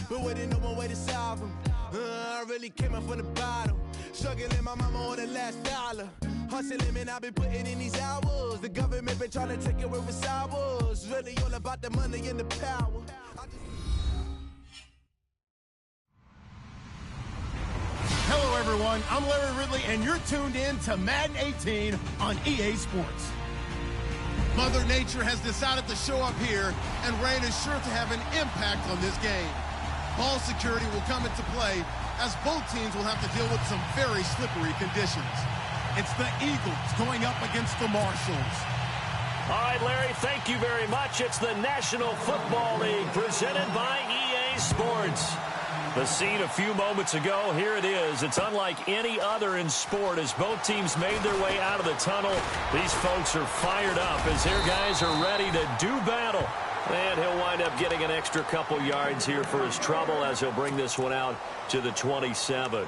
but waiting no one way to solve them. I really came up from the bottom, struggling my mama on the last dollar. Hustling, man, I've been putting in these hours. The government been trying to take away with ours. Really all about the money and the power. Hello, everyone. I'm Larry Ridley, and you're tuned in to Madden 18 on EA Sports. Mother Nature has decided to show up here, and rain is sure to have an impact on this game. Ball security will come into play, as both teams will have to deal with some very slippery conditions. It's the Eagles going up against the Marshalls. All right, Larry, thank you very much. It's the National Football League presented by EA Sports. The scene a few moments ago, here it is. It's unlike any other in sport as both teams made their way out of the tunnel. These folks are fired up as their guys are ready to do battle. And he'll wind up getting an extra couple yards here for his trouble as he'll bring this one out to the 27.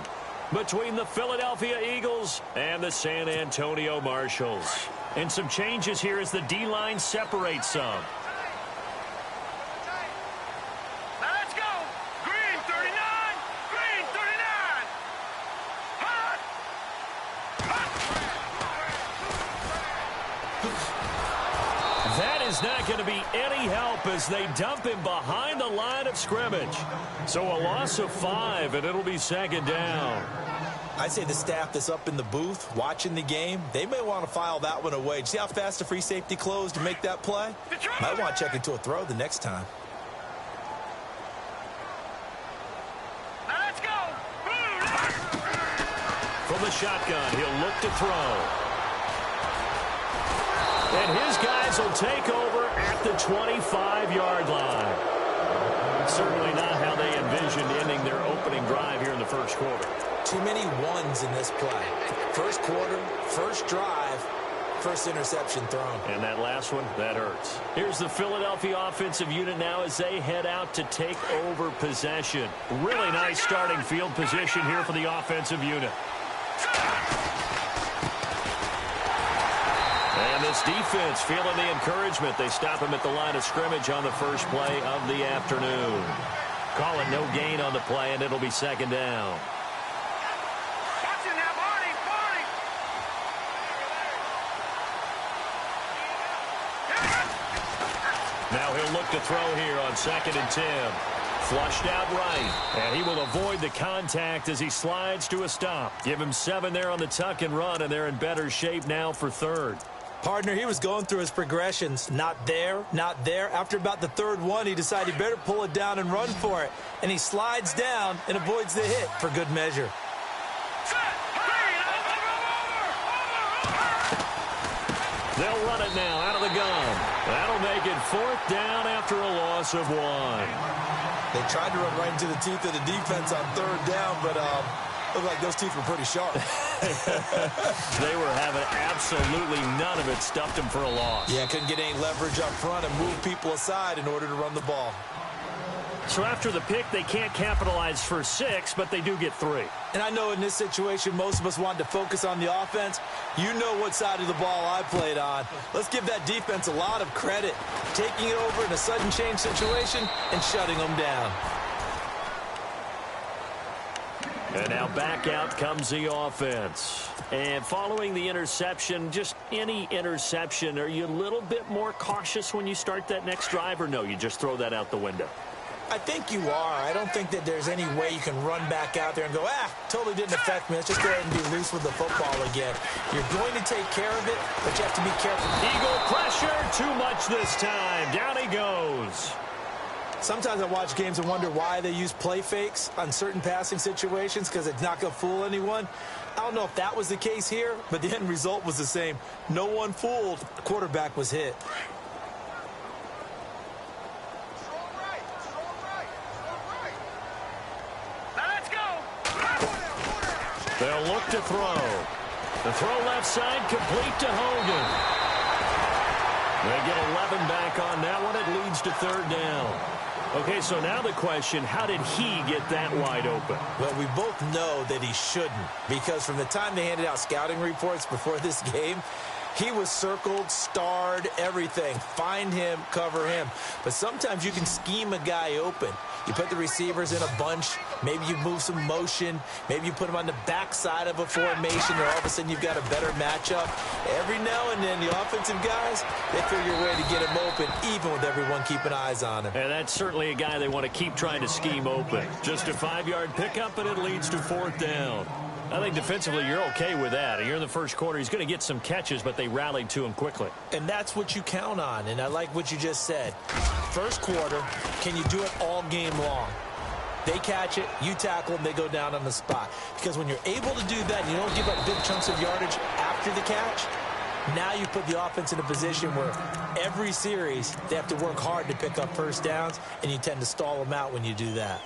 Between the Philadelphia Eagles and the San Antonio Marshalls. And some changes here as the D-line separates some. That is not going to be any help as they dump him behind the line of scrimmage. So a loss of 5, and it'll be second down. I'd say the staff that's up in the booth watching the game, they may want to file that one away. See how fast the free safety closed to make that play? Might want to check into a throw the next time. Let's go. From the shotgun, he'll look to throw. And his guys will take over at the 25-yard line. Certainly not how they envisioned ending their opening drive here in the first quarter. Too many ones in this play. First quarter, first drive, first interception thrown. And that last one, that hurts. Here's the Philadelphia offensive unit now as they head out to take over possession. Really nice starting field position here for the offensive unit. And this defense feeling the encouragement. They stop him at the line of scrimmage on the first play of the afternoon. Call it no gain on the play, and it'll be second down. Now he'll look to throw here on 2nd and 10. Flushed out right, and he will avoid the contact as he slides to a stop. Give him 7 there on the tuck and run, and they're in better shape now for third. Partner, he was going through his progressions. Not there, not there. After about the third one, he decided he better pull it down and run for it. And he slides down and avoids the hit for good measure. They'll run it now out of the gun. That'll make it 4th down after a loss of 1. They tried to run right into the teeth of the defense on 3rd down, but looked like those teeth were pretty sharp. They were having absolutely none of it. Stuffed them for a loss. Yeah, couldn't get any leverage up front and move people aside in order to run the ball. So after the pick, they can't capitalize for 6, but they do get 3. And I know in this situation, most of us wanted to focus on the offense. You know what side of the ball I played on. Let's give that defense a lot of credit. Taking it over in a sudden change situation and shutting them down. And now back out comes the offense. And following the interception, just any interception, are you a little bit more cautious when you start that next drive, or no, you just throw that out the window? I think you are. I don't think that there's any way you can run back out there and go, totally didn't affect me. Let's just go ahead and be loose with the football again. You're going to take care of it, but you have to be careful. Eagle pressure, too much this time. Down he goes. Sometimes I watch games and wonder why they use play fakes on certain passing situations because it's not going to fool anyone. I don't know if that was the case here, but the end result was the same. No one fooled. The quarterback was hit. They'll look to throw. The throw left side complete to Hogan. They get 11 back on that one. It leads to 3rd down. Okay, so now the question, how did he get that wide open? Well, we both know that he shouldn't, because from the time they handed out scouting reports before this game, he was circled, starred, everything. Find him, cover him. But sometimes you can scheme a guy open. You put the receivers in a bunch. Maybe you move some motion. Maybe you put them on the backside of a formation, and all of a sudden you've got a better matchup. Every now and then, the offensive guys, they figure a way to get him open, even with everyone keeping eyes on him. And that's certainly a guy they want to keep trying to scheme open. Just a 5-yard pickup, and it leads to 4th down. I think defensively you're okay with that. Here in the first quarter, he's going to get some catches, but they rallied to him quickly. And that's what you count on, and I like what you just said. First quarter, can you do it all game long? They catch it, you tackle them, they go down on the spot. Because when you're able to do that and you don't give up big chunks of yardage after the catch, now you put the offense in a position where every series they have to work hard to pick up first downs, and you tend to stall them out when you do that.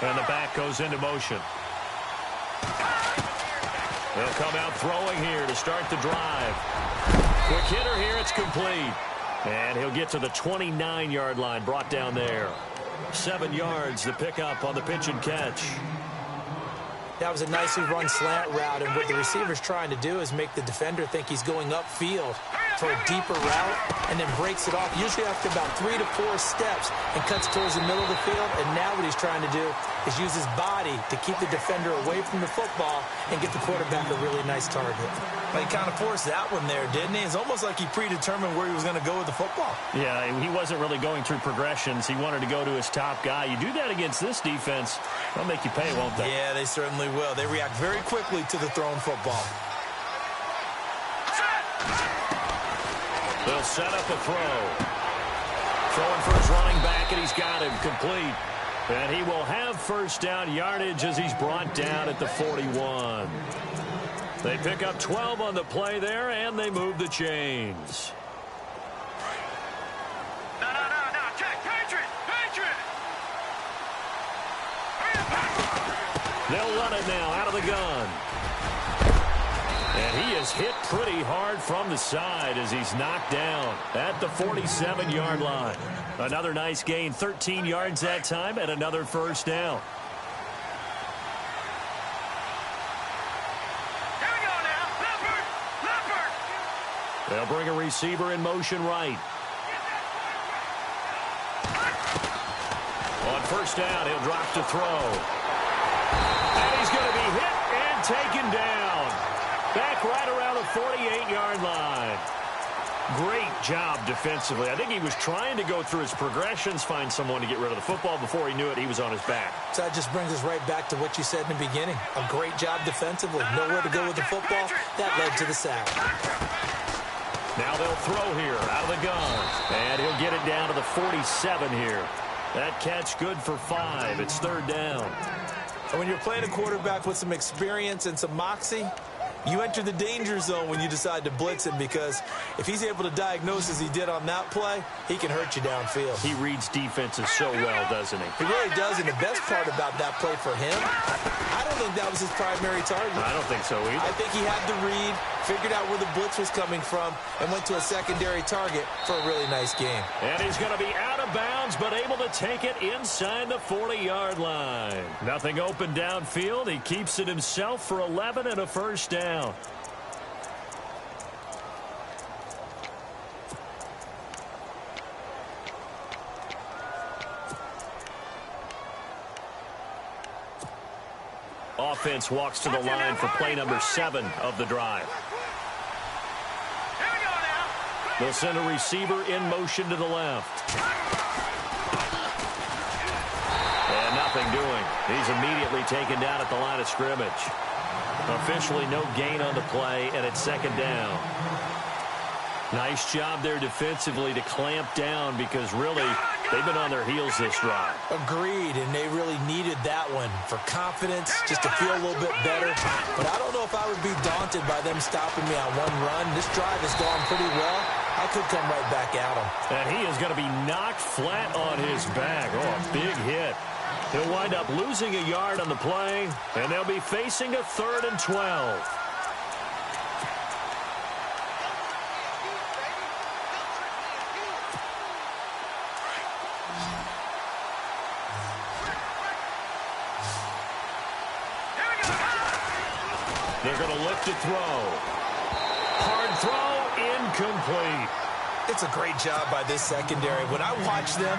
And the back goes into motion. They'll come out throwing here to start the drive. Quick hitter here, it's complete. And he'll get to the 29-yard line, brought down there. 7 yards, the pickup on the pitch and catch. That was a nicely run slant route, and what the receiver's trying to do is make the defender think he's going upfield for a deeper route, and then breaks it off, usually after about 3 to 4 steps, and cuts towards the middle of the field. And now what he's trying to do is use his body to keep the defender away from the football and get the quarterback a really nice target. Well, he kind of forced that one there, didn't he? It's almost like he predetermined where he was going to go with the football. Yeah, he wasn't really going through progressions. He wanted to go to his top guy. You do that against this defense, they'll make you pay, won't they? Yeah, they certainly will. They react very quickly to the thrown football. They'll set up a throw. Throwing for his running back, and he's got him complete. And he will have first down yardage as he's brought down at the 41. They pick up 12 on the play there, and they move the chains. No. Check. Patriot. They'll run it now out of the gun. And he is hit pretty hard from the side as he's knocked down at the 47-yard line. Another nice gain, 13 yards that time, and another first down. Here we go now. Leopard. They'll bring a receiver in motion right. On first down, he'll drop to throw. And he's going to be hit and taken down. Back right around the 48-yard line. Great job defensively. I think he was trying to go through his progressions, find someone to get rid of the football. Before he knew it, he was on his back. So that just brings us right back to what you said in the beginning. A great job defensively. Nowhere to go with the football. That led to the sack. Now they'll throw here out of the gun. And he'll get it down to the 47 here. That catch good for 5. It's third down. And when you're playing a quarterback with some experience and some moxie, you enter the danger zone when you decide to blitz him, because if he's able to diagnose as he did on that play, he can hurt you downfield. He reads defenses so well, doesn't he? He really does, and the best part about that play for him, I don't think that was his primary target. I don't think so either. I think he had the read, figured out where the blitz was coming from, and went to a secondary target for a really nice game. And he's going to be out of bounds, but able to take it inside the 40-yard line. Nothing open downfield. He keeps it himself for 11 and a first down. Offense walks to the line for play number 7 of the drive. Here we go now. They'll send a receiver in motion to the left. And nothing doing. He's immediately taken down at the line of scrimmage. Officially no gain on the play, and it's second down. Nice job there defensively to clamp down, because really they've been on their heels this drive. Agreed, and they really needed that one for confidence, just to feel a little bit better. But I don't know if I would be daunted by them stopping me on one run. This drive has gone pretty well. I could come right back at him. And he is going to be knocked flat on his back. Oh, a big hit. He'll wind up losing a yard on the play, and they'll be facing a 3rd and 12. They're going to look to throw. throw incomplete. It's a great job by this secondary. When I watch them,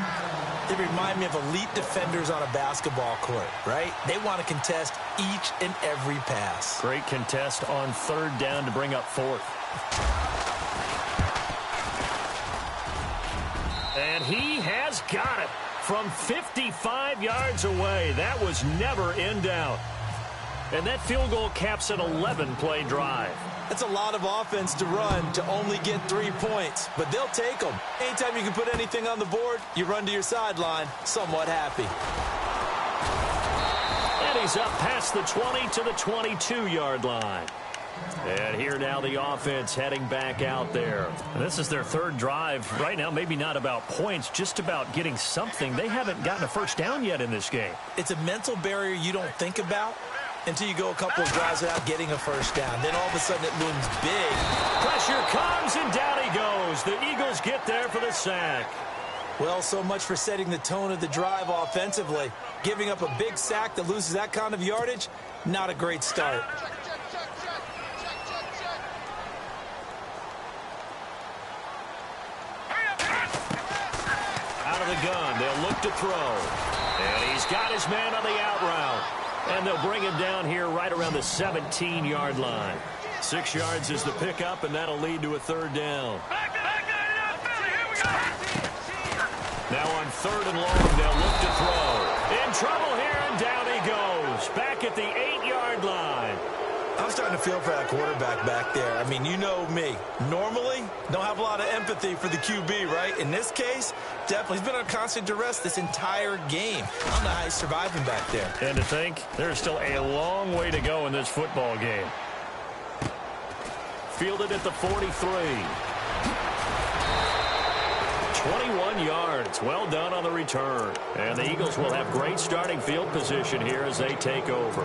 they remind me of elite defenders on a basketball court, right? They want to contest each and every pass. Great contest on third down to bring up fourth. And he has got it from 55 yards away. That was never in doubt. And that field goal caps an 11-play drive. That's a lot of offense to run to only get 3 points, but they'll take them. Anytime you can put anything on the board, you run to your sideline somewhat happy. And he's up past the 20 to the 22-yard line. And here now the offense heading back out there. And this is their third drive. Right now, maybe not about points, just about getting something. They haven't gotten a first down yet in this game. It's a mental barrier you don't think about until you go a couple of drives without getting a first down. Then all of a sudden it looms big. Pressure comes, and down he goes. The Eagles get there for the sack. Well, so much for setting the tone of the drive offensively. Giving up a big sack that loses that kind of yardage, not a great start. Out of the gun, they'll look to throw. And he's got his man on the out route. And they'll bring him down here right around the 17-yard line. 6 yards is the pickup, and that'll lead to a third down. Now on third and long, they'll look to throw. In trouble here, and down he goes. Back at the 8-yard line. I'm starting to feel for that quarterback back there. I mean, you know me. Normally, don't have a lot of empathy for the QB, right? In this case, definitely. He's been on constant duress this entire game. I don't know how he's surviving back there. And to think, there's still a long way to go in this football game. Fielded at the 43. 21 yards. Well done on the return. And the Eagles will have great starting field position here as they take over.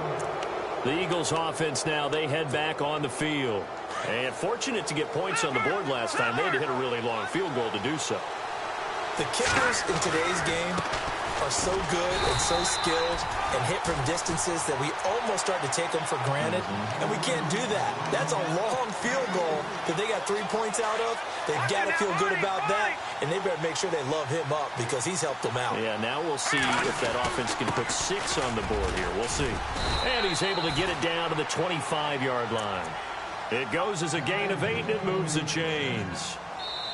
The Eagles offense now, they head back on the field. And fortunate to get points on the board last time. They had to hit a really long field goal to do so. The kickers in today's game are so good and so skilled and hit from distances that we almost start to take them for granted. And we can't do that. That's a long field goal that they got 3 points out of. They've got to feel good about that. And they better make sure they love him up because he's helped them out. Yeah, now we'll see if that offense can put 6 on the board here. We'll see. And he's able to get it down to the 25-yard line. It goes as a gain of 8, and it moves the chains.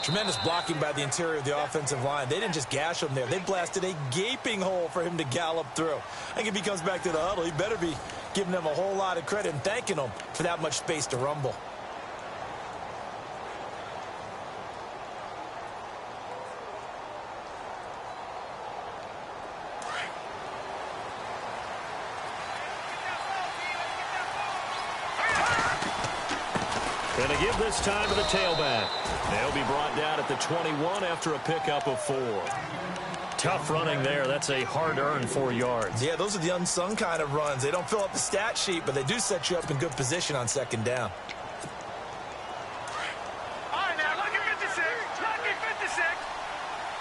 Tremendous blocking by the interior of the offensive line. They didn't just gash him there. They blasted a gaping hole for him to gallop through. I think if he comes back to the huddle, he better be giving them a whole lot of credit and thanking them for that much space to rumble. Going to give this time to the tailback. They'll be brought down at the 21 after a pickup of 4. Tough running there. That's a hard-earned 4 yards. Yeah, those are the unsung kind of runs. They don't fill up the stat sheet, but they do set you up in good position on second down. All right, now, look at 56. Look at 56.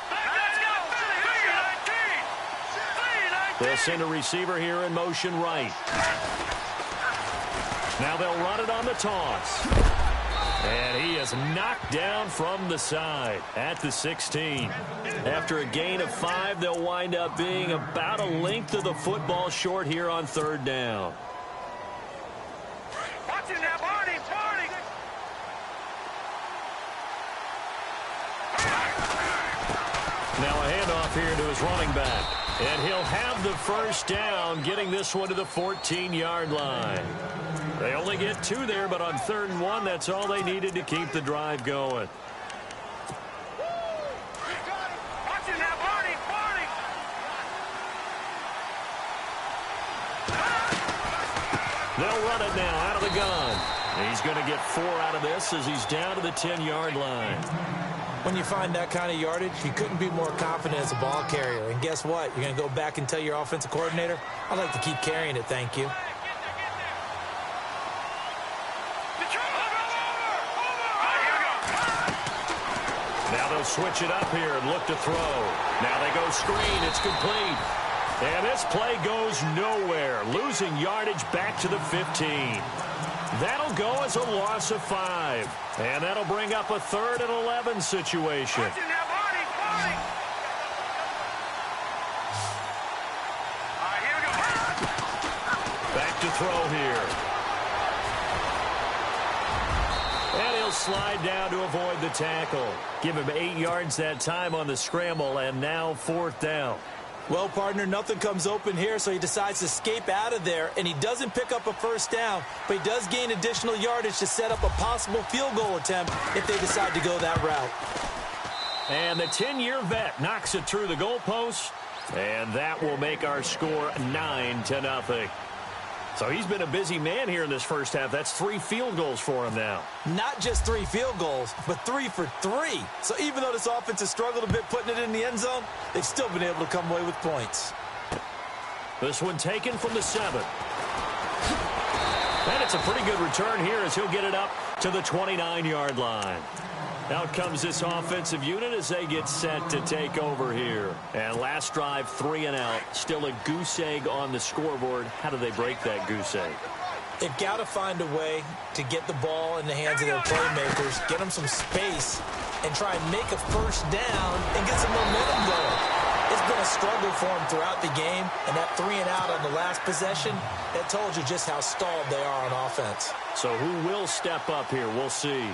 Let's go. 319. They'll send a receiver here in motion right. Now they'll run it on the toss. And he is knocked down from the side at the 16. After a gain of 5, they'll wind up being about a length of the football short here on third down. Watch it now, Barney, Barney. Now a handoff here to his running back. And he'll have the first down, getting this one to the 14-yard line. They only get 2 there, but on third and 1, that's all they needed to keep the drive going. Watch it now, Barney, Barney. They'll run it now out of the gun. He's going to get 4 out of this as he's down to the 10-yard line. When you find that kind of yardage, you couldn't be more confident as a ball carrier. And guess what? You're going to go back and tell your offensive coordinator, I'd like to keep carrying it, thank you. Now they'll switch it up here and look to throw. Now they go screen. It's complete. And this play goes nowhere, losing yardage back to the 15. That'll go as a loss of 5. And that'll bring up a 3rd and 11 situation. Back to throw here. And he'll slide down to avoid the tackle. Give him 8 yards that time on the scramble, and now 4th down. Well, partner, nothing comes open here, so he decides to escape out of there, and he doesn't pick up a 1st down, but he does gain additional yardage to set up a possible field goal attempt if they decide to go that route. And the 10-year vet knocks it through the goalpost, and that will make our score 9-0. So he's been a busy man here in this first half. That's 3 field goals for him now. Not just 3 field goals, but 3 for 3. So even though this offense has struggled a bit putting it in the end zone, they've still been able to come away with points. This one taken from the 7. And it's a pretty good return here as he'll get it up to the 29-yard line. Out comes this offensive unit as they get set to take over here. And last drive, 3 and out. Still a goose egg on the scoreboard. How do they break that goose egg? They've got to find a way to get the ball in the hands of their playmakers, get them some space, and try and make a 1st down and get some momentum going. It's been a struggle for them throughout the game, and that 3 and out on the last possession, that told you just how stalled they are on offense. So who will step up here? We'll see.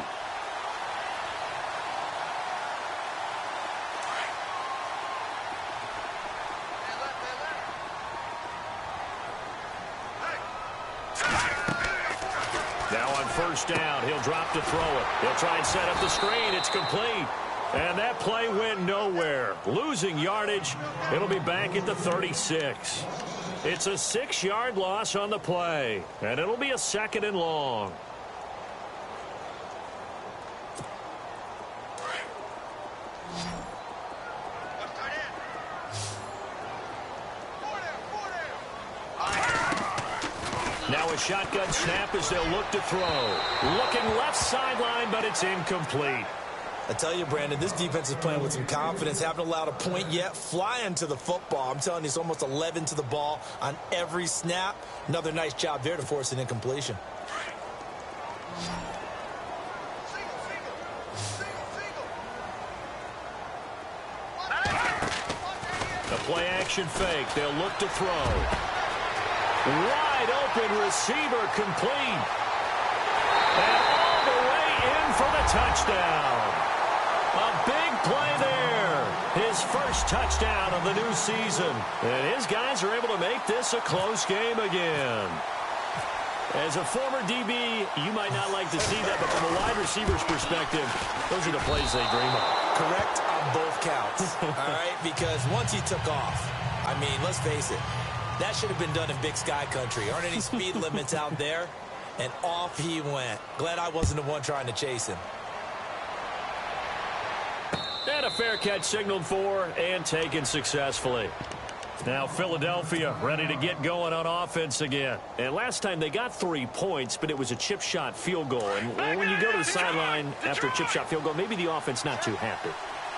Now on 1st down, he'll drop to throw it. He'll try and set up the screen. It's complete. And that play went nowhere. Losing yardage. It'll be back at the 36. It's a 6-yard loss on the play. And it'll be a 2nd and long. Now a shotgun snap as they'll look to throw. Looking left sideline, but it's incomplete. I tell you, Brandon, this defense is playing with some confidence. Haven't allowed a point yet. Flying to the football. I'm telling you, it's almost 11 to the ball on every snap. Another nice job there to force an incompletion. The play action fake. They'll look to throw. Wide open receiver complete. And all the way in for the touchdown. A big play there. His first touchdown of the new season. And his guys are able to make this a close game again. As a former DB, you might not like to see that, but from a wide receiver's perspective, those are the plays they dream of. Correct on both counts. All right, because once he took off, I mean, let's face it, that should have been done in Big Sky Country. Aren't any speed limits out there? And off he went. Glad I wasn't the one trying to chase him. And a fair catch signaled for and taken successfully. Now Philadelphia ready to get going on offense again. And last time they got 3 points, but it was a chip shot field goal. And when you go to the sideline after a chip shot field goal, maybe the offense not too happy.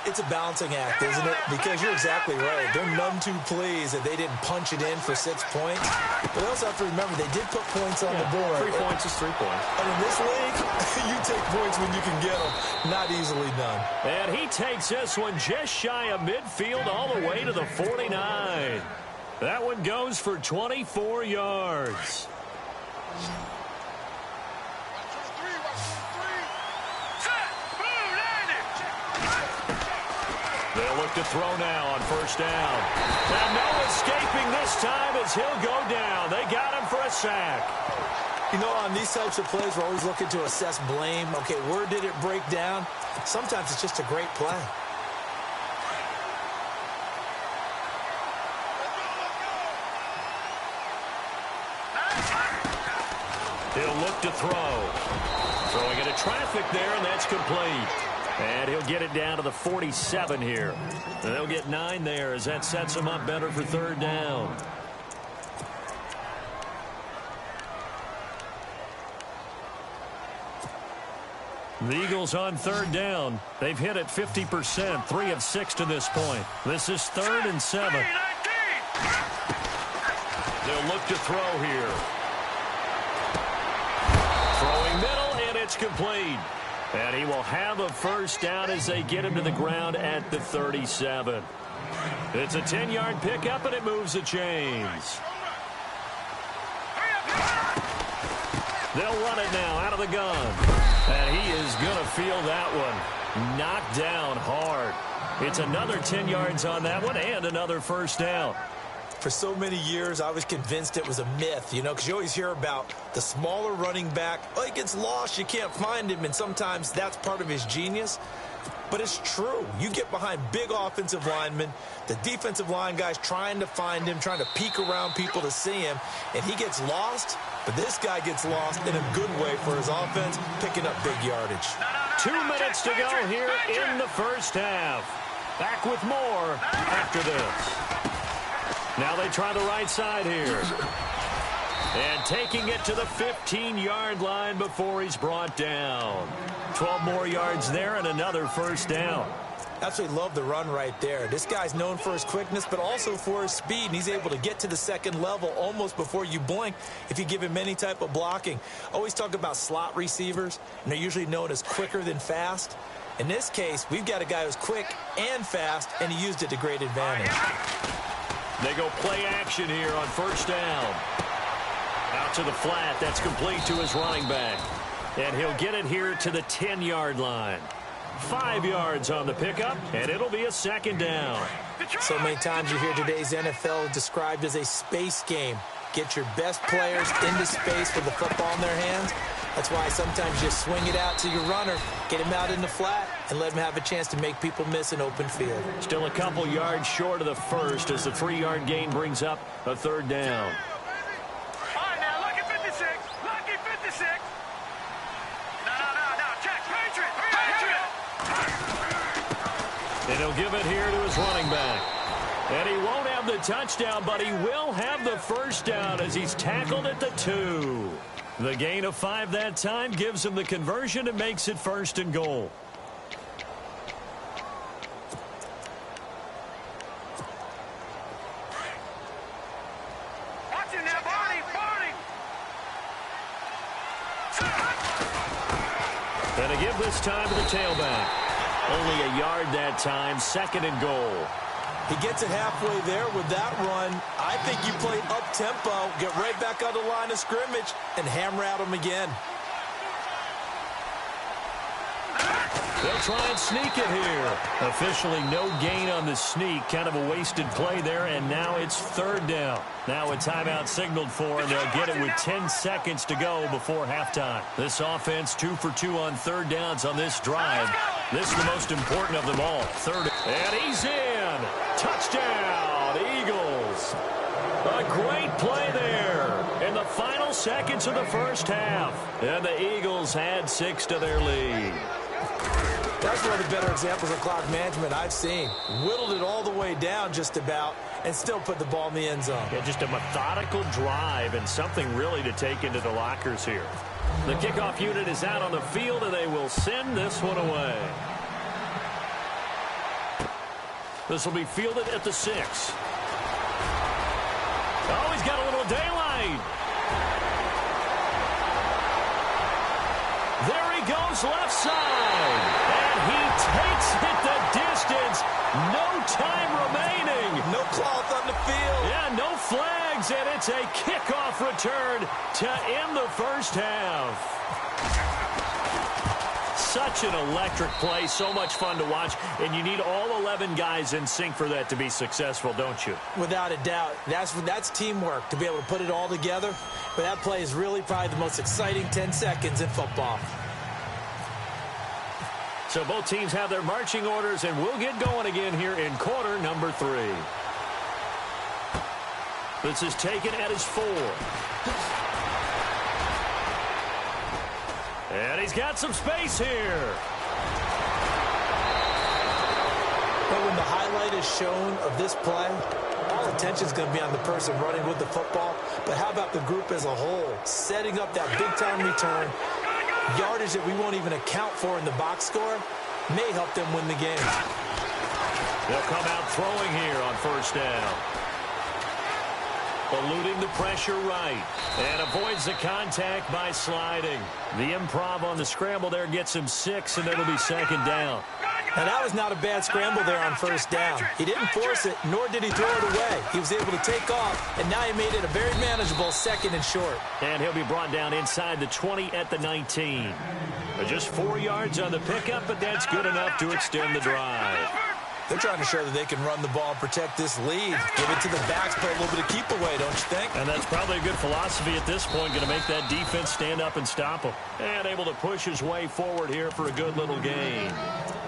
It's a balancing act, isn't it? Because you're exactly right. They're none too pleased that they didn't punch it in for 6 points. But they also have to remember they did put points on the board. 3 points is 3 points. And in this league, you take points when you can get them. Not easily done. And he takes this one just shy of midfield all the way to the 49. That one goes for 24 yards. They'll look to throw now on 1st down. And no escaping this time as he'll go down. They got him for a sack. You know, on these types of plays, we're always looking to assess blame. Okay, where did it break down? Sometimes it's just a great play. He'll look to throw. Throwing into traffic there, and that's complete. And he'll get it down to the 47 here. And they'll get 9 there as that sets him up better for 3rd down. The Eagles on 3rd down. They've hit it 50%, 3 of 6 to this point. This is 3rd and 7. They'll look to throw here. That's complete. And he will have a first down as they get him to the ground at the 37. It's a 10-yard pickup, and it moves the chains. They'll run it now out of the gun. And he is going to feel that one knocked down hard. It's another 10 yards on that one and another first down. For so many years, I was convinced it was a myth, because you always hear about the smaller running back. Oh, he gets lost, you can't find him, and sometimes that's part of his genius. But it's true. You get behind big offensive linemen, the defensive line guys trying to find him, trying to peek around people to see him, and he gets lost. But this guy gets lost in a good way for his offense, picking up big yardage. 2 minutes to go here in the first half. Back with more after this. Now they try the right side here. And taking it to the 15-yard line before he's brought down. 12 more yards there and another first down. Absolutely love the run right there. This guy's known for his quickness, but also for his speed. And he's able to get to the second level almost before you blink if you give him any type of blocking. Always talk about slot receivers, and they're usually known as quicker than fast. In this case, we've got a guy who's quick and fast, and he used it to great advantage. They go play action here on first down. Out to the flat. That's complete to his running back. And he'll get it here to the 10-yard line. 5 yards on the pickup, and it'll be a second down. So many times you hear today's NFL described as a space game. Get your best players into space with the football in their hands. That's why sometimes you swing it out to your runner, get him out in the flat, and let him have a chance to make people miss an open field. Still a couple yards short of the first as the 3-yard gain brings up a third down. All right, now, lucky 56. Lucky 56. No. Check. Patriot. And he'll give it here to his running back. And he won't have the touchdown, but he will have the first down as he's tackled at the 2. The gain of 5 that time gives him the conversion and makes it first and goal. Watch him now, Barney. And to give this time to the tailback. Only a yard that time, second and goal. He gets it halfway there with that run. I think you play up-tempo, get right back on the line of scrimmage, and hammer at him again. They'll try and sneak it here. Officially no gain on the sneak. Kind of a wasted play there, and now it's third down. Now a timeout signaled for, and they'll get it with 10 seconds to go before halftime. This offense 2 for 2 on third downs on this drive. This is the most important of them all. Third, and he's in. Touchdown, Eagles. A great play there in the final seconds of the first half. And the Eagles add 6 to their lead. That's one of the better examples of clock management I've seen. Whittled it all the way down just about and still put the ball in the end zone. Yeah, just a methodical drive and something really to take into the lockers here. The kickoff unit is out on the field, and they will send this one away. This will be fielded at the 6. Oh, he's got a little daylight. There he goes left side. And he takes it the distance. No time remaining. No cloth on the field. Yeah, no flags, and it's a kickoff return to end the first half. Such an electric play, so much fun to watch, and you need all 11 guys in sync for that to be successful, don't you? Without a doubt. That's teamwork, to be able to put it all together. But that play is really probably the most exciting 10 seconds in football. So both teams have their marching orders, and we'll get going again here in quarter number 3. This is taken at his 4. And he's got some space here. But when the highlight is shown of this play, all attention is going to be on the person running with the football. But how about the group as a whole? Setting up that big-time return, yardage that we won't even account for in the box score, may help them win the game. They'll come out throwing here on first down. eluding the pressure right, and avoids the contact by sliding. The improv on the scramble there gets him 6, and it'll be second down. Now, that was not a bad scramble there on first down. He didn't force it, nor did he throw it away. He was able to take off, and now he made it a very manageable 2nd and short. And he'll be brought down inside the 20 at the 19. Just 4 yards on the pickup, but that's good enough to extend the drive. They're trying to show that they can run the ball and protect this lead. Give it to the backs, play a little bit of keep away, don't you think? And that's probably a good philosophy at this point, going to make that defense stand up and stop him. And able to push his way forward here for a good little gain.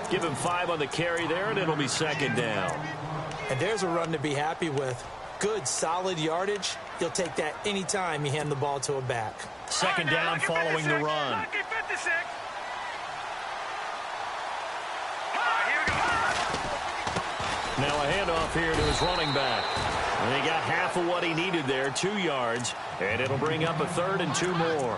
Give him 5 on the carry there, and it'll be second down. And there's a run to be happy with. Good, solid yardage. You'll take that anytime you hand the ball to a back. Second down following the run. Now a handoff here to his running back. And he got half of what he needed there, 2 yards, and it'll bring up a 3rd and 2 more.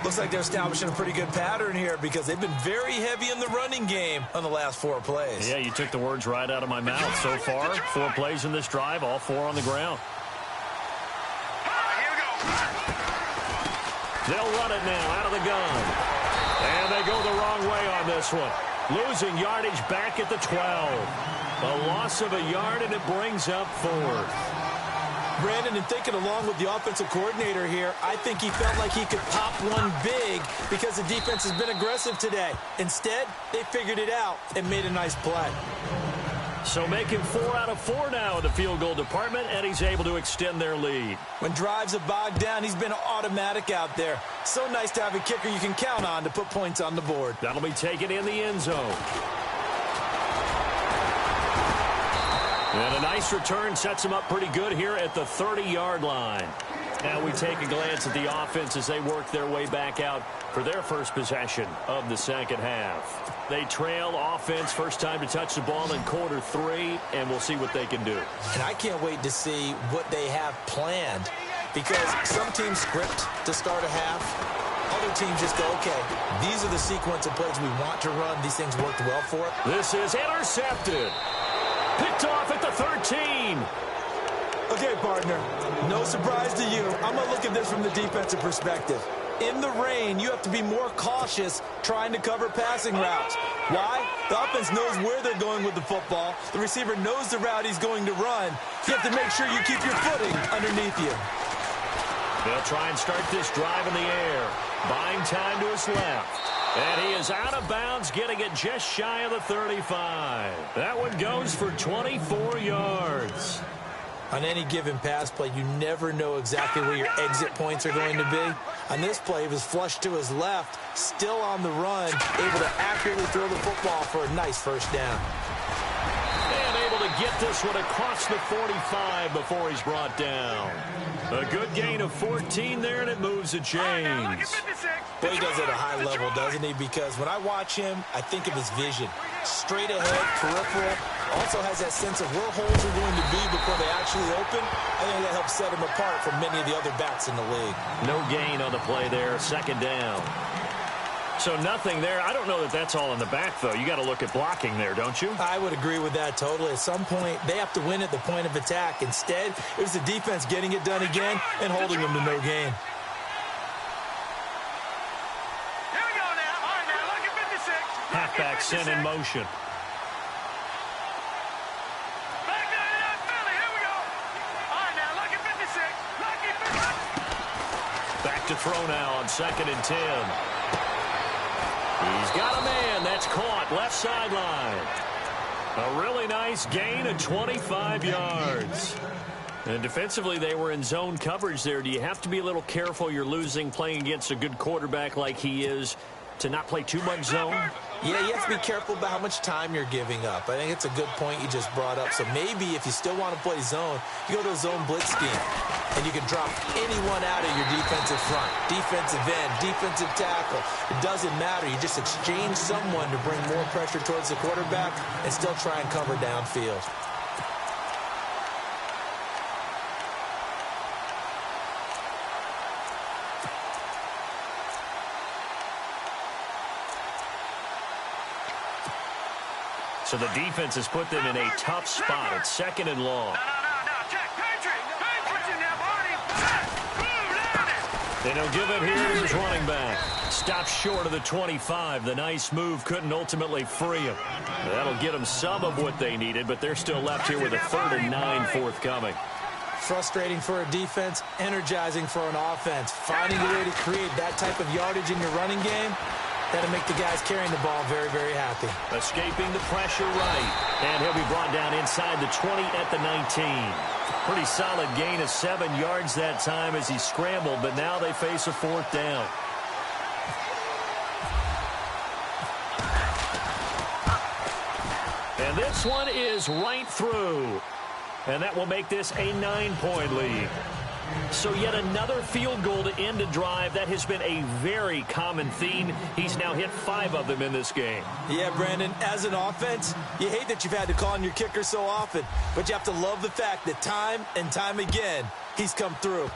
Looks like they're establishing a pretty good pattern here because they've been very heavy in the running game on the last 4 plays. Yeah, you took the words right out of my mouth. So far, 4 plays in this drive, all 4 on the ground. They'll run it now out of the gun. And they go the wrong way on this one. Losing yardage back at the 12. A loss of a yard, and it brings up 4th. Brandon, and thinking along with the offensive coordinator here, I think he felt like he could pop one big because the defense has been aggressive today. Instead, they figured it out and made a nice play. So making 4 out of 4 now in the field goal department, and he's able to extend their lead. When drives have bogged down, he's been automatic out there. So nice to have a kicker you can count on to put points on the board. That'll be taken in the end zone. And a nice return sets him up pretty good here at the 30-yard line. Now we take a glance at the offense as they work their way back out for their first possession of the second half. They trail offense, first time to touch the ball in quarter 3, and we'll see what they can do. And I can't wait to see what they have planned because some teams script to start a half. Other teams just go, okay, these are the sequence of plays we want to run. These things worked well for it. This is intercepted. Picked off at the 13. Okay, partner, no surprise to you. I'm going to look at this from the defensive perspective. In the rain, you have to be more cautious trying to cover passing routes. Why? The offense knows where they're going with the football. The receiver knows the route he's going to run. You have to make sure you keep your footing underneath you. They'll try and start this drive in the air. Buying time to his left. And he is out of bounds, getting it just shy of the 35. That one goes for 24 yards. On any given pass play, you never know exactly where your exit points are going to be. On this play, he was flushed to his left, still on the run, able to accurately throw the football for a nice first down. And able to get this one across the 45 before he's brought down. A good gain of 14 there, and it moves the chains. Boy, he does it at a high level, doesn't he? Because when I watch him, I think of his vision. Straight ahead, peripheral. Also has that sense of where holes are going to be before they actually open. I think that helps set him apart from many of the other backs in the league. No gain on the play there, second down. So nothing there. I don't know that that's all in the back, though. You got to look at blocking there, don't you? I would agree with that totally. At some point, they have to win at the point of attack. Instead, it was the defense getting it done again and holding them to no gain. Here we go now. All right, now, look at 56. Halfback sent in motion. Back down, Philly. Here we go. All right, now, look at 56. Lucky 56. Back to throw now on 2nd and 10. He's got a man. That's caught. Left sideline. A really nice gain of 25 yards. And defensively, they were in zone coverage there. Do you have to be a little careful? You're losing playing against a good quarterback like he is to not play too much zone? Yeah, you have to be careful about how much time you're giving up. I think it's a good point you just brought up. So maybe if you still want to play zone, you go to a zone blitz scheme. And you can drop anyone out of your defensive front. Defensive end, defensive tackle. It doesn't matter. You just exchange someone to bring more pressure towards the quarterback and still try and cover downfield. So the defense has put them in a tough spot. It's 2nd and long. No. Check. Patriot. Patriot in there, boy. And he'll give it here to his running back. Stops short of the 25. The nice move couldn't ultimately free him. That'll get them some of what they needed, but they're still left here with a 3rd and 9 forthcoming. Frustrating for a defense, energizing for an offense. Finding a way to create that type of yardage in your running game, that'll make the guys carrying the ball very, very happy. Escaping the pressure right. And he'll be brought down inside the 20 at the 19. Pretty solid gain of 7 yards that time as he scrambled, but now they face a 4th down. And this one is right through. And that will make this a 9-point lead. So yet another field goal to end a drive. That has been a very common theme. He's now hit 5 of them in this game. Yeah, Brandon, as an offense, you hate that you've had to call on your kicker so often, but you have to love the fact that time and time again, he's come through.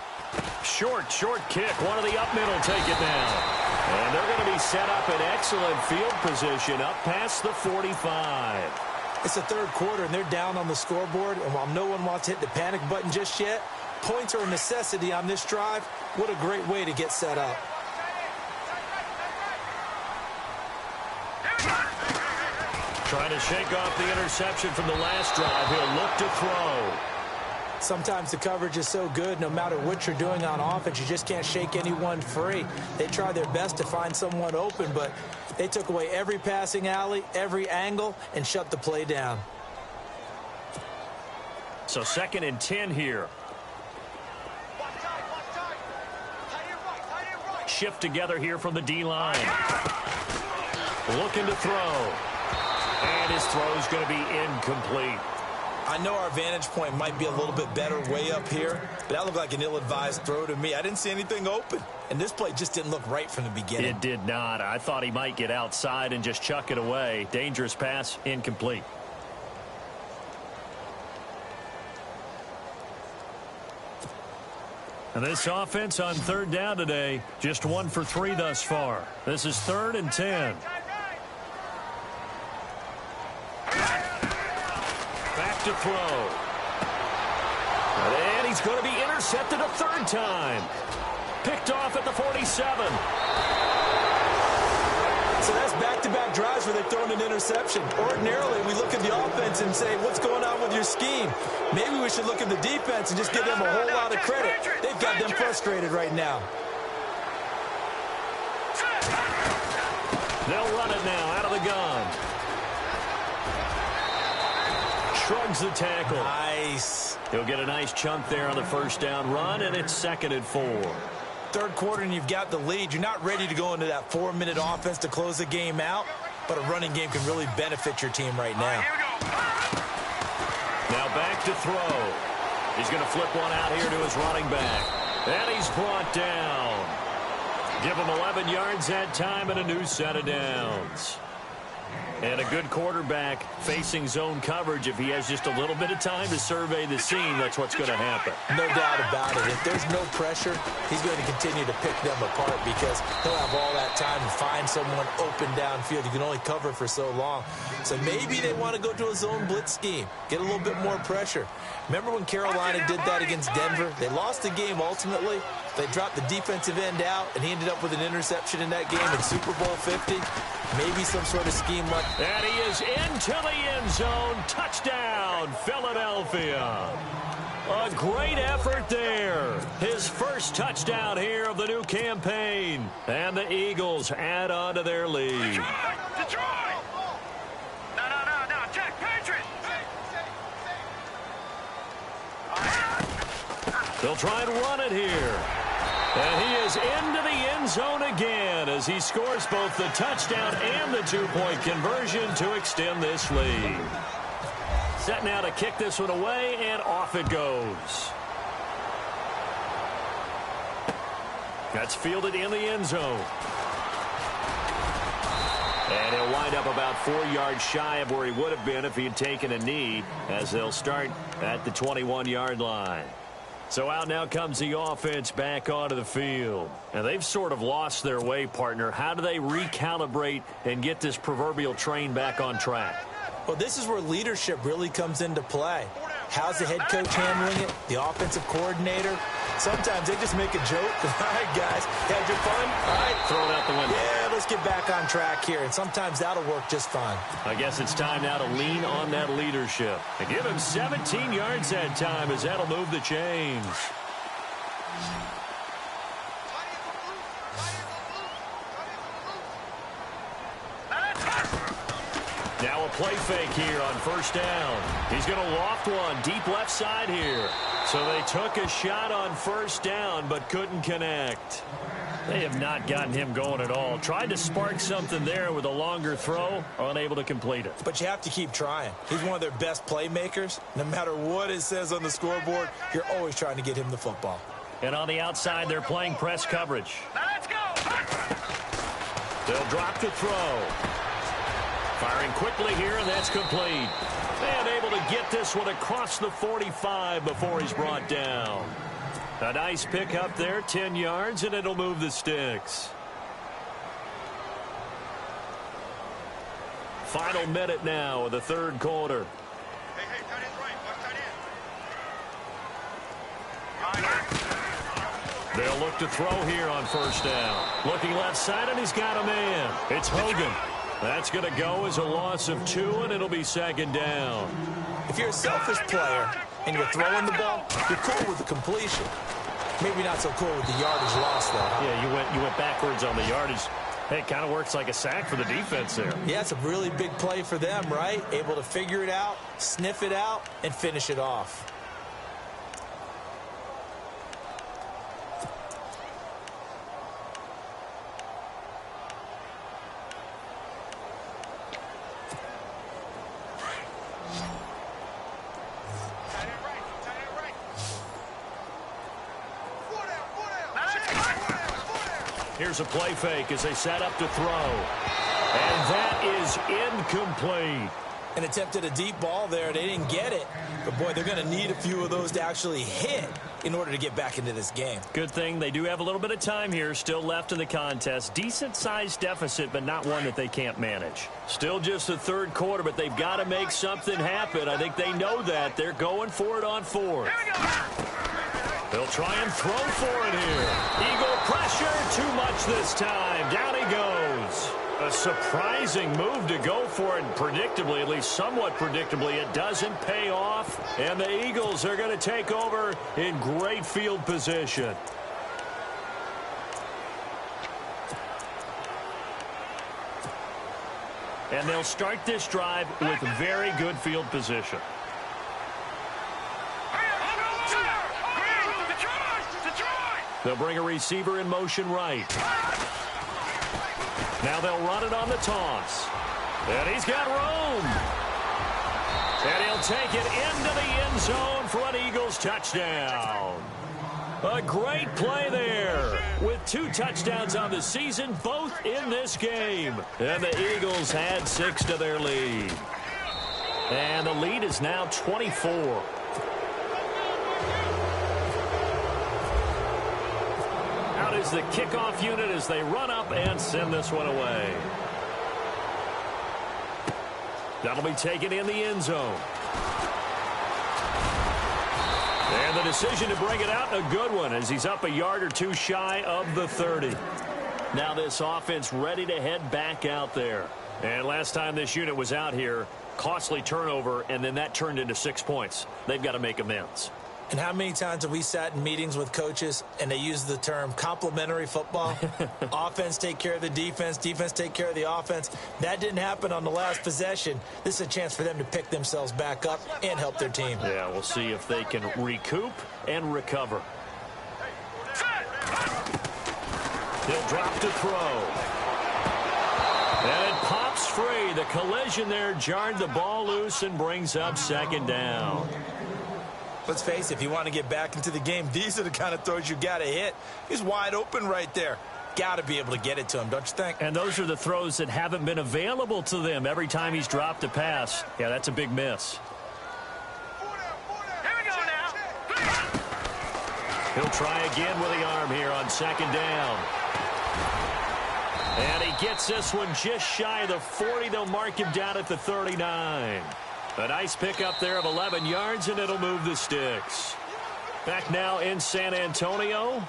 Short kick. One of the up middle take it now. And they're going to be set up in excellent field position up past the 45. It's the 3rd quarter, and they're down on the scoreboard, and while no one wants to hit the panic button just yet, points are a necessity on this drive. What a great way to get set up. Trying to shake off the interception from the last drive. He'll look to throw. Sometimes the coverage is so good, no matter what you're doing on offense, you just can't shake anyone free. They try their best to find someone open, but they took away every passing alley, every angle, and shut the play down. So 2nd and 10 here. Shift together here from the D-line. Looking to throw. And his throw is going to be incomplete. I know our vantage point might be a little bit better way up here, but that looked like an ill-advised throw to me. I didn't see anything open, and this play just didn't look right from the beginning. It did not. I thought he might get outside and just chuck it away. Dangerous pass, incomplete. And this offense on 3rd down today, just 1 for 3 thus far. This is 3rd and 10. Back to throw. And he's going to be intercepted a 3rd time. Picked off at the 47. So that's back-to-back drives where they've thrown an interception. Ordinarily, we look at the offense and say, what's going on with your scheme? Maybe we should look at the defense and just give them a whole lot of credit. They've got them frustrated right now. They'll run it now out of the gun. Shrugs the tackle. Nice. He'll get a nice chunk there on the 1st down run, and it's 2nd and 4. 3rd quarter and you've got the lead. You're not ready to go into that 4-minute offense to close the game out, but a running game can really benefit your team right now. Now back to throw. He's going to flip one out here to his running back. And he's brought down. Give him 11 yards that time and a new set of downs. And a good quarterback facing zone coverage. If he has just a little bit of time to survey the scene, that's what's going to happen. No doubt about it. If there's no pressure, he's going to continue to pick them apart because he'll have all that time to find someone open downfield. You can only cover for so long. So maybe they want to go to a zone blitz scheme, get a little bit more pressure. Remember when Carolina did that against Denver? They lost the game ultimately. They dropped the defensive end out, and he ended up with an interception in that game in Super Bowl 50. Maybe some sort of scheme like... And he is into the end zone. Touchdown, Philadelphia. A great effort there. His first touchdown here of the new campaign. And the Eagles add on to their lead. Detroit! No. Check, Patriot! They'll try and run it here. And he is into the end zone again as he scores both the touchdown and the 2-point conversion to extend this lead. Set now to kick this one away, and off it goes. That's fielded in the end zone. And he'll wind up about 4 yards shy of where he would have been if he had taken a knee, as they'll start at the 21-yard line. So out now comes the offense back onto the field. And they've sort of lost their way, partner. How do they recalibrate and get this proverbial train back on track? Well, this is where leadership really comes into play. How's the head coach handling it? The offensive coordinator? Sometimes they just make a joke. All right, guys, had your fun? All right. Throw it out the window. Yeah, let's get back on track here, and sometimes that'll work just fine. I guess it's time now to lean on that leadership. And give him 17 yards that time, as that'll move the chains. Now a play fake here on first down. He's going to loft one deep left side here. So they took a shot on first down but couldn't connect. They have not gotten him going at all. Tried to spark something there with a longer throw, unable to complete it. But you have to keep trying. He's one of their best playmakers. No matter what it says on the scoreboard, you're always trying to get him the football. And on the outside, they're playing press coverage. Let's go. They'll drop the throw. Firing quickly here, and that's complete. And able to get this one across the 45 before he's brought down. A nice pick up there, 10 yards, and it'll move the sticks. Final minute now of the third quarter. Hey, tight end right. Watch tight end. They'll look to throw here on first down. Looking left side, and he's got a man. It's Hogan. That's going to go as a loss of 2, and it'll be second down. If you're a selfish player and you're throwing the ball, you're cool with the completion. Maybe not so cool with the yardage loss, though. Yeah, you went backwards on the yardage. Hey, it kind of works like a sack for the defense there. Yeah, it's a really big play for them, right? Able to figure it out, sniff it out, and finish it off. Here's a play fake as they set up to throw. And that is incomplete. And attempted a deep ball there. They didn't get it. But, boy, they're going to need a few of those to actually hit in order to get back into this game. Good thing they do have a little bit of time here still left in the contest. Decent-sized deficit, but not one that they can't manage. Still just the third quarter, but they've got to make something happen. I think they know that. They're going for it on fourth. They'll try and throw for it here. Eagle pressure, too much this time. Down he goes. A surprising move to go for it, and predictably, at least somewhat predictably, it doesn't pay off. And the Eagles are going to take over in great field position. And they'll start this drive with very good field position. They'll bring a receiver in motion right. Now they'll run it on the toss. And he's got room. And he'll take it into the end zone for an Eagles touchdown. A great play there with 2 touchdowns on the season, both in this game. And the Eagles had 6 to their lead. And the lead is now 24. Out is the kickoff unit as they run up and send this one away. That'll be taken in the end zone. And the decision to bring it out, a good one, as he's up a yard or 2 shy of the 30. Now this offense ready to head back out there. And last time this unit was out here, costly turnover, and then that turned into 6 points. They've got to make amends. And how many times have we sat in meetings with coaches and they use the term complementary football? Offense take care of the defense, defense take care of the offense. That didn't happen on the last possession. This is a chance for them to pick themselves back up and help their team. Yeah, we'll see if they can recoup and recover. They'll drop to throw. And it pops free. The collision there jarred the ball loose and brings up second down. Let's face it, if you want to get back into the game, these are the kind of throws you got to hit. He's wide open right there. Got to be able to get it to him, don't you think? And those are the throws that haven't been available to them every time he's dropped a pass. Yeah, that's a big miss. Here we go now. He'll try again with the arm here on second down. And he gets this one just shy of the 40. They'll mark him down at the 39. A nice pickup there of 11 yards, and it'll move the sticks. Back now in San Antonio.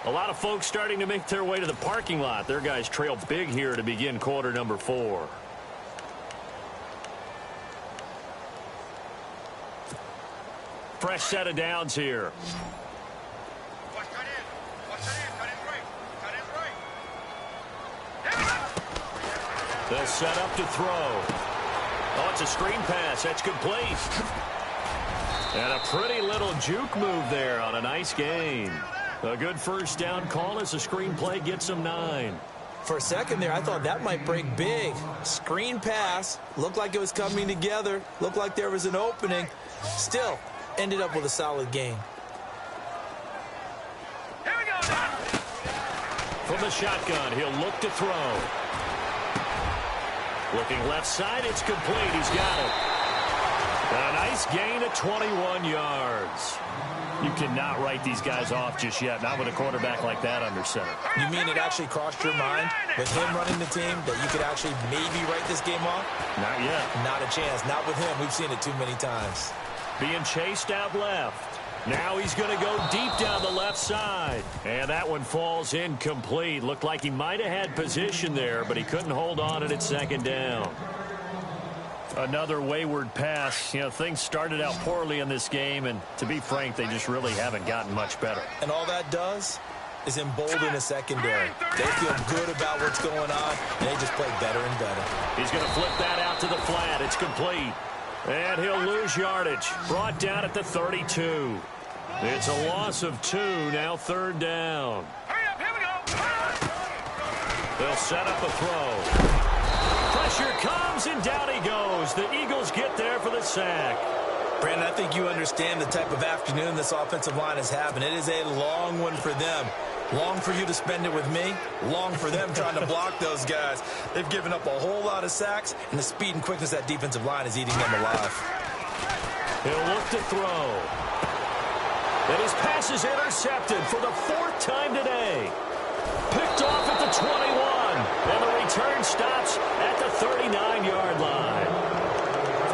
A lot of folks starting to make their way to the parking lot. Their guys trail big here to begin quarter number 4. Fresh set of downs here. They'll set up to throw. Oh, it's a screen pass. That's complete. And a pretty little juke move there on a nice gain. A good first down call as the screen play gets him 9. For a second there, I thought that might break big. Screen pass. Looked like it was coming together. Looked like there was an opening. Still, ended up with a solid gain. Here we go, now. From the shotgun, he'll look to throw. Looking left side, it's complete. He's got it. A nice gain of 21 yards. You cannot write these guys off just yet, not with a quarterback like that under center. You mean it actually crossed your mind with him running the team that you could actually maybe write this game off? Not yet. Not a chance. Not with him. We've seen it too many times. Being chased out left. Now he's going to go deep down the left side. And that one falls incomplete. Looked like he might have had position there, but he couldn't hold on at second down. Another wayward pass. You know, things started out poorly in this game, and to be frank, they just really haven't gotten much better. And all that does is embolden the secondary. They feel good about what's going on, and they just play better and better. He's going to flip that out to the flat. It's complete. And he'll lose yardage. Brought down at the 32. It's a loss of 2, now third down. Hurry up, here we go. They'll set up a throw. Pressure comes, and down he goes. The Eagles get there for the sack. Brandon, I think you understand the type of afternoon this offensive line is having. It is a long one for them. Long for you to spend it with me. Long for them trying to block those guys. They've given up a whole lot of sacks, and the speed and quickness of that defensive line is eating them alive. He'll look to throw. And his pass is intercepted for the 4th time today. Picked off at the 21. And the return stops at the 39-yard line.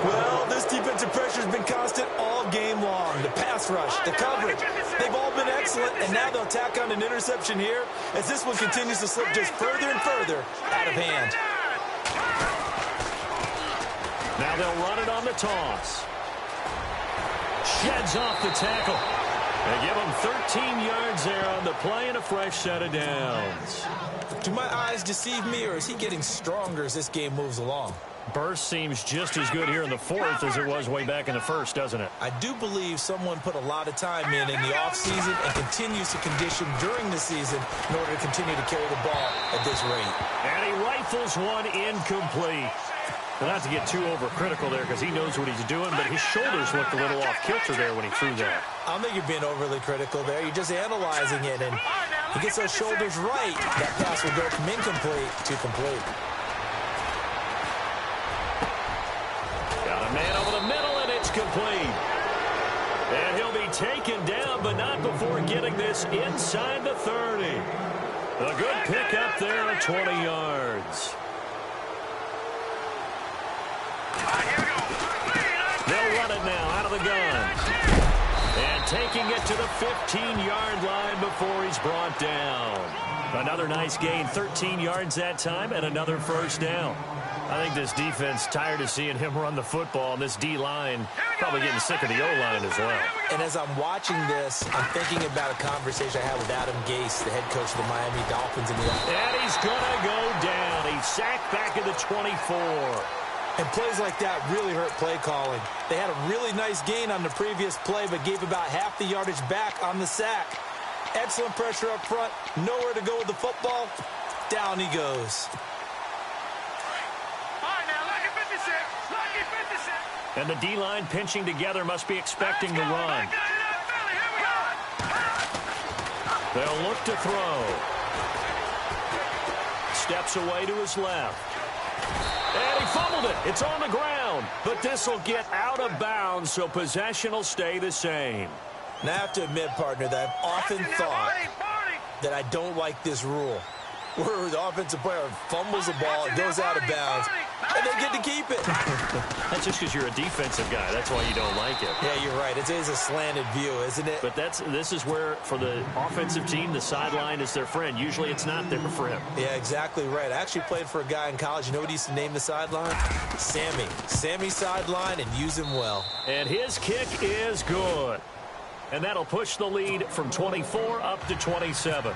Well, this defensive pressure has been constant all game long. The pass rush, the coverage, they've all been excellent, and now they'll tack on an interception here as this one continues to slip just further and further out of hand. Now they'll run it on the toss. Sheds off the tackle. They give him 13 yards there on the play and a fresh set of downs. Do my eyes deceive me, or is he getting stronger as this game moves along? Burst seems just as good here in the 4th as it was way back in the 1st, doesn't it? I do believe someone put a lot of time in the offseason and continues to condition during the season in order to continue to carry the ball at this rate. And he rifles one incomplete. Well, not to get too overcritical there because he knows what he's doing, but his shoulders looked a little off kilter there when he threw that. I don't think you're being overly critical there. You're just analyzing it, and he gets those shoulders right. That pass will go from incomplete to complete. Got a man over the middle, and it's complete. And he'll be taken down, but not before getting this inside the 30. A good pickup there at 20 yards. They'll run it now out of the gun. And taking it to the 15-yard line before he's brought down. Another nice gain, 13 yards that time, and another first down. I think this defense tired of seeing him run the football, and this D-line probably getting sick of the O-line as well. And as I'm watching this, I'm thinking about a conversation I had with Adam Gase, the head coach of the Miami Dolphins. And he's going to go down. He's sacked back at the 24. And plays like that really hurt play calling. They had a really nice gain on the previous play, but gave about half the yardage back on the sack. Excellent pressure up front. Nowhere to go with the football. Down he goes. All right, now, lucky 56. Lucky 56. And the D-line pinching together must be expecting the run. They'll look to throw. Steps away to his left. And he fumbled it. It's on the ground. But this will get out of bounds, so possession will stay the same. And I have to admit, partner, that I've often thought that I don't like this rule. where the offensive player fumbles the ball, it goes out of bounds, and they get to keep it. That's just because you're a defensive guy. That's why you don't like it. Yeah, you're right. It is a slanted view, isn't it? But this is where, for the offensive team, the sideline is their friend. Usually it's not there for him. Yeah, exactly right. I actually played for a guy in college. You know what he used to name the sideline? Sammy. Sammy sideline, and use him well. And his kick is good. And that'll push the lead from 24 up to 27.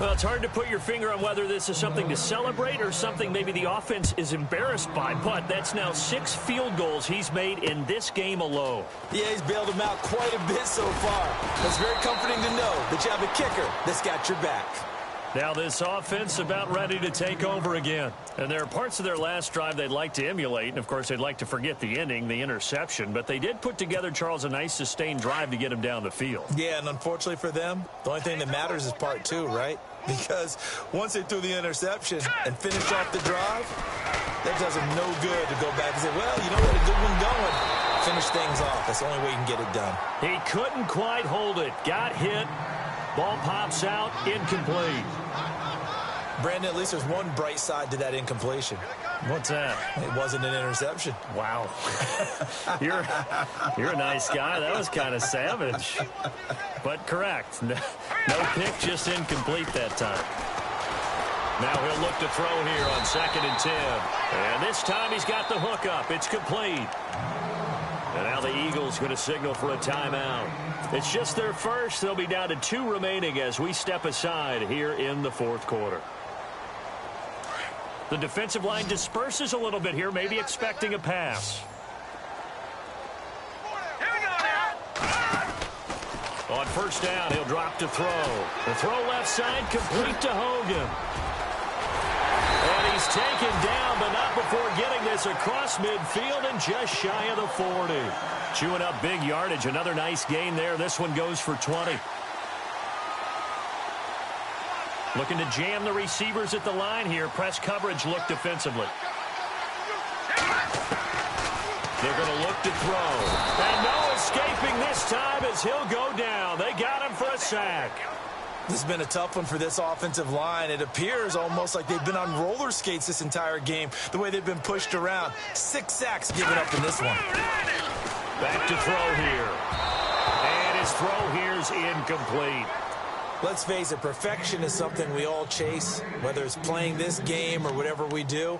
Well, it's hard to put your finger on whether this is something to celebrate or something maybe the offense is embarrassed by. But that's now 6 field goals he's made in this game alone. Yeah, he's bailed them out quite a bit so far. It's very comforting to know that you have a kicker that's got your back. Now this offense about ready to take over again. And there are parts of their last drive they'd like to emulate. And, of course, they'd like to forget the ending, the interception. But they did put together, Charles, a nice sustained drive to get him down the field. Yeah, and unfortunately for them, the only thing that matters is part 2, right? Because once they threw the interception and finished off the drive, that does them no good to go back and say, well, you know what, a good one going. Finish things off. That's the only way you can get it done. He couldn't quite hold it. Got hit. Ball pops out. Incomplete. Brandon, at least there's one bright side to that incompletion. What's that? It wasn't an interception. Wow. You're a nice guy. That was kind of savage. But correct. No pick, just incomplete that time. Now he'll look to throw here on 2nd and 10. And this time he's got the hook up. It's complete. And now the Eagles going to signal for a timeout. It's just their first. They'll be down to 2 remaining as we step aside here in the 4th quarter. The defensive line disperses a little bit here, maybe expecting a pass. Here we go now. On 1st down, he'll drop to throw. The throw left side, complete to Hogan. And he's taken down, but not before getting this across midfield and just shy of the 40. Chewing up big yardage. Another nice gain there. This one goes for 20. Looking to jam the receivers at the line here. Press coverage look defensively. They're going to look to throw. And no escaping this time as he'll go down. They got him for a sack. This has been a tough one for this offensive line. It appears almost like they've been on roller skates this entire game, the way they've been pushed around. 6 sacks given up in this one. Back to throw here. And his throw here's incomplete. Let's face it, perfection is something we all chase, whether it's playing this game or whatever we do.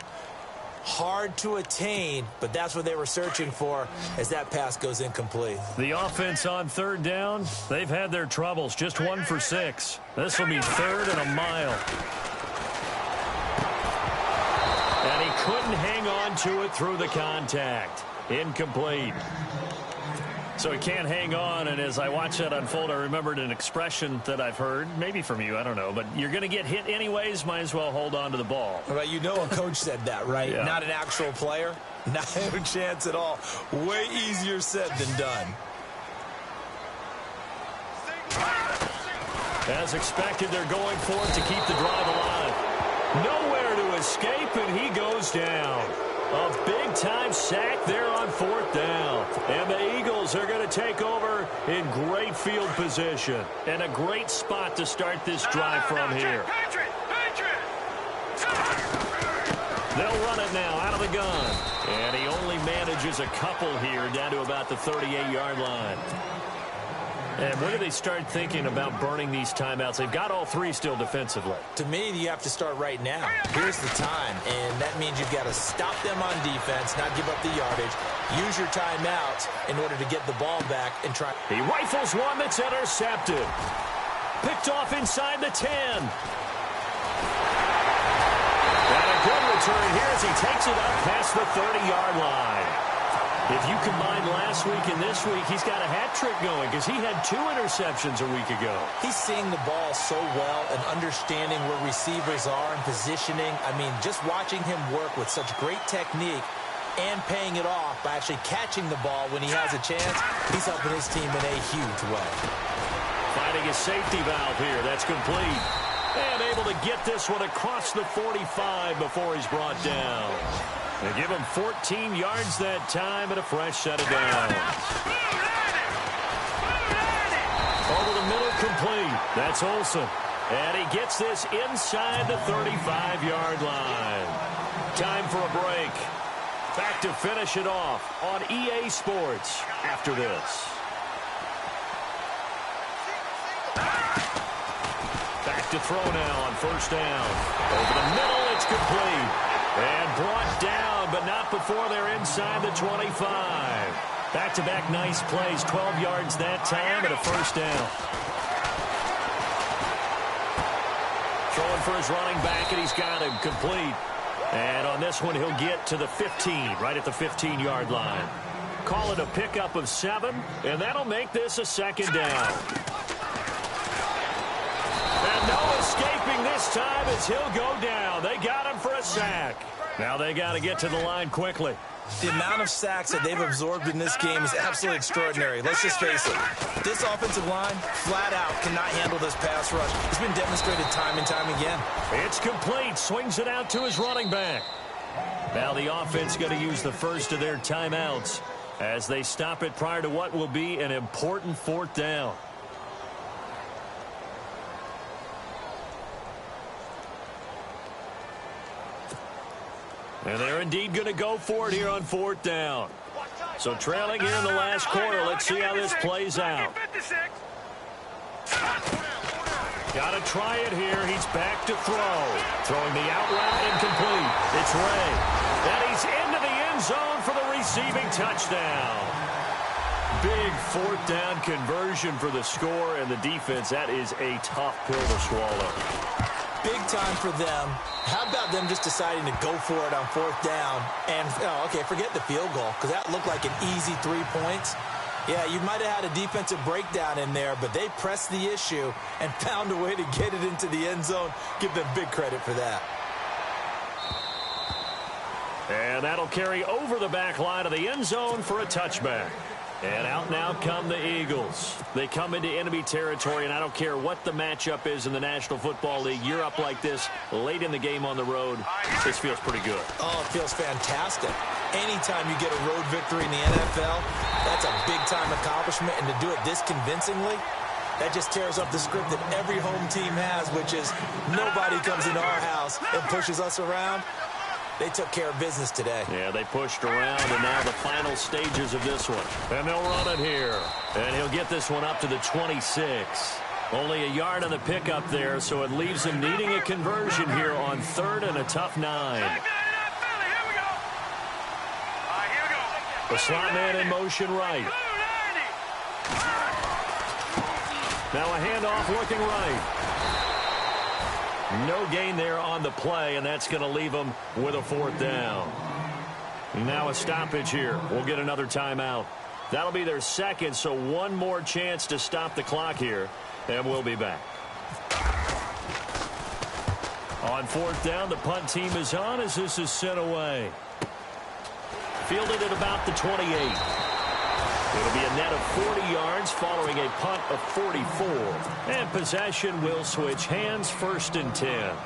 Hard to attain, but that's what they were searching for as that pass goes incomplete. The offense on 3rd down, they've had their troubles. Just 1 for 6. This will be 3rd and a mile. And he couldn't hang on to it through the contact. Incomplete. So he can't hang on, and as I watch that unfold, I remembered an expression that I've heard, maybe from you, I don't know, but you're going to get hit anyways, might as well hold on to the ball. Well, you know a coach said that, right? Yeah. Not an actual player. Not a chance at all. Way easier said than done. As expected, they're going for it to keep the drive alive. Nowhere to escape, and he goes down. A big-time sack there on 4th down. And the Eagles are going to take over in great field position. And a great spot to start this drive from here. They'll run it now out of the gun. And he only manages a couple here down to about the 38-yard line. And when do they start thinking about burning these timeouts? They've got all 3 still defensively. To me, you have to start right now. Here's the time, and that means you've got to stop them on defense, not give up the yardage, use your timeouts in order to get the ball back and try. He rifles one that's intercepted. Picked off inside the 10. And a good return here as he takes it up past the 30-yard line. If you combine last week and this week, he's got a hat trick going because he had 2 interceptions a week ago. He's seeing the ball so well and understanding where receivers are and positioning. I mean, just watching him work with such great technique and paying it off by actually catching the ball when he has a chance, he's helping his team in a huge way. Finding a safety valve here. That's complete. And able to get this one across the 45 before he's brought down. They give him 14 yards that time and a fresh set of downs. Over the middle, complete. That's Olsen. And he gets this inside the 35-yard line. Time for a break. Back to finish it off on EA Sports after this. Back to throw now on first down. Over the middle, it's complete. And brought down, but not before they're inside the 25. Back-to-back nice plays, 12 yards that time and a first down. Throwing for his running back, and he's got him complete. And on this one, he'll get to the 15, right at the 15-yard line. Call it a pickup of 7, and that'll make this a second down. And no escaping this time as he'll go down. They got him for a sack. Now they got to get to the line quickly. The amount of sacks that they've absorbed in this game is absolutely extraordinary. Let's just face it. This offensive line, flat out, cannot handle this pass rush. It's been demonstrated time and time again. It's complete. Swings it out to his running back. Now the offense going to use the first of their timeouts as they stop it prior to what will be an important fourth down. And they're indeed going to go for it here on fourth down. So trailing here in the last quarter. Let's see how this plays out. Got to try it here. He's back to throw. Throwing the out route incomplete. It's Ray. And he's into the end zone for the receiving touchdown. Big fourth down conversion for the score and the defense. That is a tough pill to swallow. Big time for them. How about them just deciding to go for it on fourth down? And, okay, forget the field goal, because that looked like an easy 3 points. Yeah, you might have had a defensive breakdown in there, but they pressed the issue and found a way to get it into the end zone. Give them big credit for that. And that'll carry over the back line of the end zone for a touchback. And out now come the Eagles. They come into enemy territory, and I don't care what the matchup is in the National Football League. You're up like this late in the game on the road. This feels pretty good. Oh, it feels fantastic. Anytime you get a road victory in the NFL, that's a big-time accomplishment, and to do it this convincingly, that just tears up the script that every home team has, which is nobody comes into our house and pushes us around. They took care of business today. Yeah, they pushed around, and now the final stages of this one. And they'll run it here. And he'll get this one up to the 26. Only a yard on the pickup there, so it leaves him needing a conversion here on third and a tough 9. The slot man in motion right. Now a handoff looking right. No gain there on the play, and that's going to leave them with a fourth down. Now a stoppage here. We'll get another timeout. That'll be their second, so one more chance to stop the clock here, and we'll be back. On fourth down, the punt team is on as this is sent away. Fielded at about the 28. It'll be a net of 40 yards following a punt of 44. And possession will switch hands, first and 10.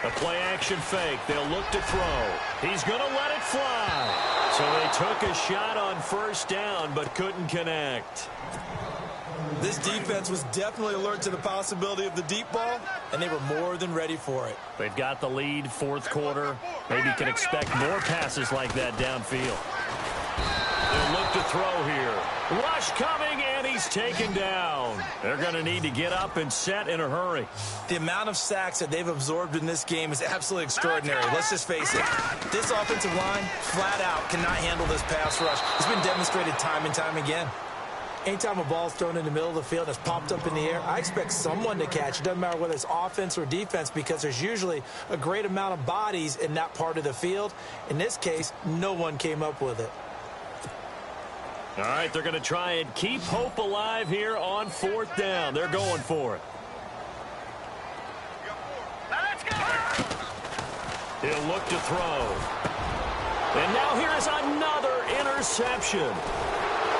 A play-action fake. They'll look to throw. He's going to let it fly. So they took a shot on first down, but couldn't connect. This defense was definitely alert to the possibility of the deep ball, and they were more than ready for it. They've got the lead, fourth quarter. Maybe can expect more passes like that downfield. They'll look to throw here. Rush coming, and he's taken down. They're going to need to get up and set in a hurry. The amount of sacks that they've absorbed in this game is absolutely extraordinary. Let's just face it. This offensive line, flat out, cannot handle this pass rush. It's been demonstrated time and time again. Anytime a ball is thrown in the middle of the field that's popped up in the air, I expect someone to catch. It doesn't matter whether it's offense or defense, because there's usually a great amount of bodies in that part of the field. In this case, no one came up with it. All right, they're going to try and keep hope alive here on fourth down. They're going for it. Let's go! He'll look to throw. And now here is another interception.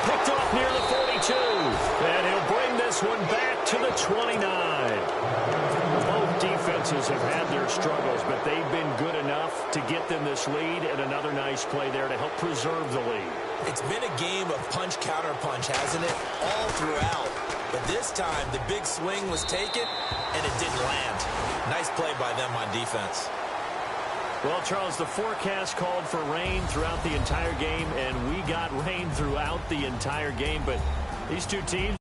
Picked off near the 42. And he'll bring this one back to the 29. Both defenses offenses have had their struggles, but they've been good enough to get them this lead, and another nice play there to help preserve the lead. It's been a game of punch-counter-punch, hasn't it? All throughout. But this time, the big swing was taken, and it didn't land. Nice play by them on defense. Well, Charles, the forecast called for rain throughout the entire game, and we got rain throughout the entire game. But these two teams